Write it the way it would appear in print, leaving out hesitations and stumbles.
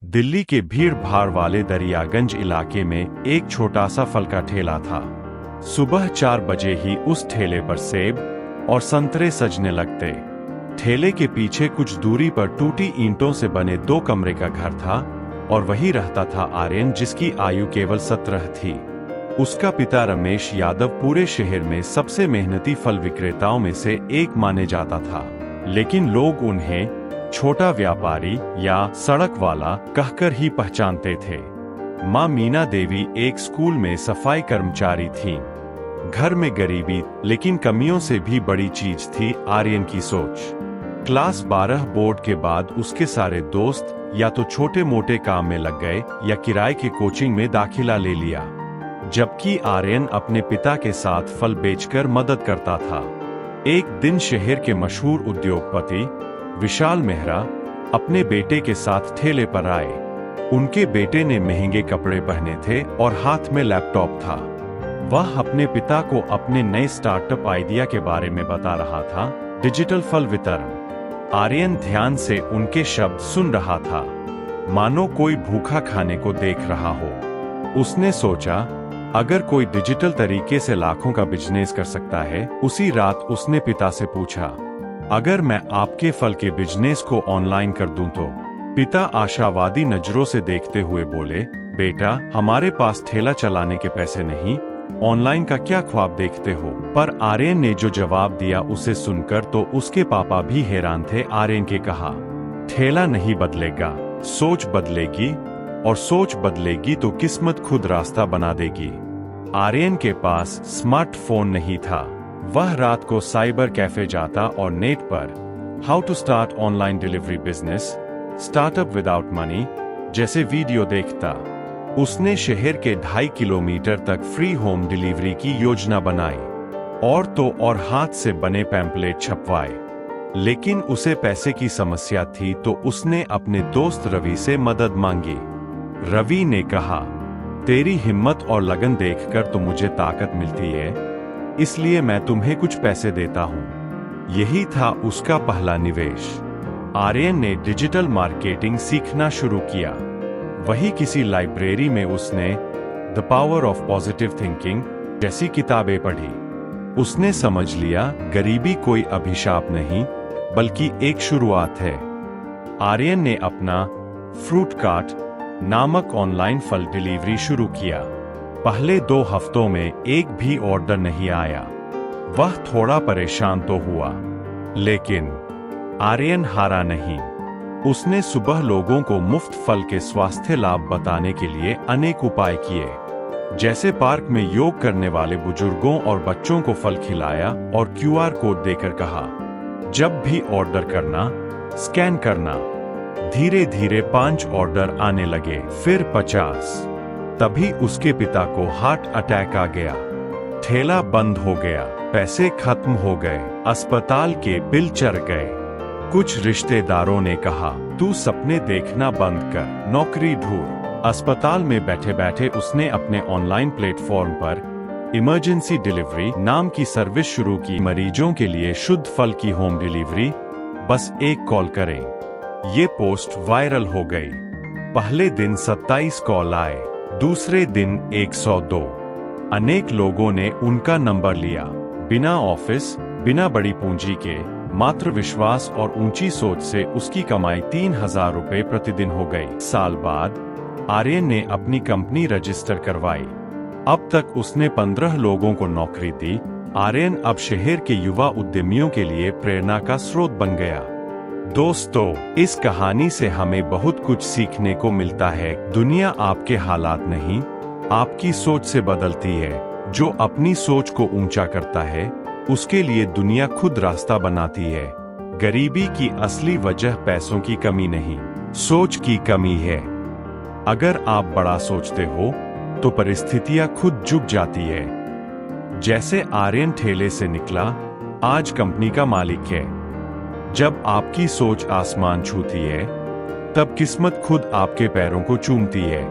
दिल्ली के भीड़ भाड़ वाले दरियागंज इलाके में एक छोटा सा फल का ठेला था। सुबह 4 बजे ही उस ठेले पर सेब और संतरे सजने लगते। ठेले के पीछे कुछ दूरी पर टूटी ईंटों से बने 2 कमरे का घर था और वही रहता था आर्यन, जिसकी आयु केवल 17 थी। उसका पिता रमेश यादव पूरे शहर में सबसे मेहनती फल विक्रेताओं में से एक माने जाता था, लेकिन लोग उन्हें छोटा व्यापारी या सड़क वाला कहकर ही पहचानते थे। माँ मीना देवी एक स्कूल में सफाई कर्मचारी थीं। घर में गरीबी लेकिन कमियों से भी बड़ी चीज थी आर्यन की सोच। क्लास 12 बोर्ड के बाद उसके सारे दोस्त या तो छोटे मोटे काम में लग गए या किराए के कोचिंग में दाखिला ले लिया, जबकि आर्यन अपने पिता के साथ फल बेचकर मदद करता था। एक दिन शहर के मशहूर उद्योगपति विशाल मेहरा अपने बेटे के साथ ठेले पर आए। उनके बेटे ने महंगे कपड़े पहने थे और हाथ में लैपटॉप था। वह अपने पिता को अपने नए स्टार्टअप आइडिया के बारे में बता रहा था, डिजिटल फल वितरण। आर्यन ध्यान से उनके शब्द सुन रहा था, मानो कोई भूखा खाने को देख रहा हो। उसने सोचा, अगर कोई डिजिटल तरीके से लाखों का बिजनेस कर सकता है। उसी रात उसने पिता से पूछा, अगर मैं आपके फल के बिजनेस को ऑनलाइन कर दूं तो? पिता आशावादी नजरों से देखते हुए बोले, बेटा, हमारे पास ठेला चलाने के पैसे नहीं, ऑनलाइन का क्या ख्वाब देखते हो? पर आर्यन ने जो जवाब दिया उसे सुनकर तो उसके पापा भी हैरान थे। आर्यन के कहा, ठेला नहीं बदलेगा, सोच बदलेगी, और सोच बदलेगी तो किस्मत खुद रास्ता बना देगी। आर्यन के पास स्मार्टफोन नहीं था। वह रात को साइबर कैफे जाता और नेट पर how to start online delivery business, startup without money जैसे वीडियो देखता। उसने शहर के 2.5 किलोमीटर तक फ्री होम डिलीवरी की योजना बनाई और तो और हाथ से बने पैम्पलेट छपवाए। लेकिन उसे पैसे की समस्या थी तो उसने अपने दोस्त रवि से मदद मांगी। रवि ने कहा, तेरी हिम्मत और लगन देखकर तो मुझे ताकत मिलती है, इसलिए मैं तुम्हें कुछ पैसे देता हूँ। यही था उसका पहला निवेश। आर्यन ने डिजिटल मार्केटिंग सीखना शुरू किया। वही किसी लाइब्रेरी में उसने the power of positive thinking जैसी किताबें पढ़ी। उसने समझ लिया, गरीबी कोई अभिशाप नहीं बल्कि एक शुरुआत है। आर्यन ने अपना फ्रूट कार्ट नामक ऑनलाइन फल डिलीवरी शुरू किया। पहले 2 हफ्तों में एक भी ऑर्डर नहीं आया। वह थोड़ा परेशान तो हुआ, लेकिन आर्यन हारा नहीं। उसने सुबह लोगों को मुफ्त फल के स्वास्थ्य लाभ बताने के लिए अनेक उपाय किए, जैसे पार्क में योग करने वाले बुजुर्गों और बच्चों को फल खिलाया और QR कोड देकर कहा, जब भी ऑर्डर करना स्कैन करना। धीरे धीरे 5 ऑर्डर आने लगे, फिर 50। तभी उसके पिता को हार्ट अटैक आ गया। ठेला बंद हो गया, पैसे खत्म हो गए, अस्पताल के बिल चढ़ गए। कुछ रिश्तेदारों ने कहा, तू सपने देखना बंद कर, नौकरी ढूंढ। अस्पताल में बैठे बैठे उसने अपने ऑनलाइन प्लेटफॉर्म पर इमरजेंसी डिलीवरी नाम की सर्विस शुरू की। मरीजों के लिए शुद्ध फल की होम डिलीवरी, बस एक कॉल करें। ये पोस्ट वायरल हो गई। पहले दिन 27 कॉल आए, दूसरे दिन 102। अनेक लोगों ने उनका नंबर लिया। बिना ऑफिस, बिना बड़ी पूंजी के, मात्र विश्वास और ऊंची सोच से उसकी कमाई 3000 रुपए प्रतिदिन हो गई। साल बाद आर्यन ने अपनी कंपनी रजिस्टर करवाई। अब तक उसने 15 लोगों को नौकरी दी। आर्यन अब शहर के युवा उद्यमियों के लिए प्रेरणा का स्रोत बन गया। दोस्तों, इस कहानी से हमें बहुत कुछ सीखने को मिलता है। दुनिया आपके हालात नहीं, आपकी सोच से बदलती है। जो अपनी सोच को ऊंचा करता है, उसके लिए दुनिया खुद रास्ता बनाती है। गरीबी की असली वजह पैसों की कमी नहीं, सोच की कमी है। अगर आप बड़ा सोचते हो तो परिस्थितियां खुद झुक जाती है। जैसे आर्यन ठेले से निकला, आज कंपनी का मालिक है। जब आपकी सोच आसमान छूती है, तब किस्मत खुद आपके पैरों को चूमती है।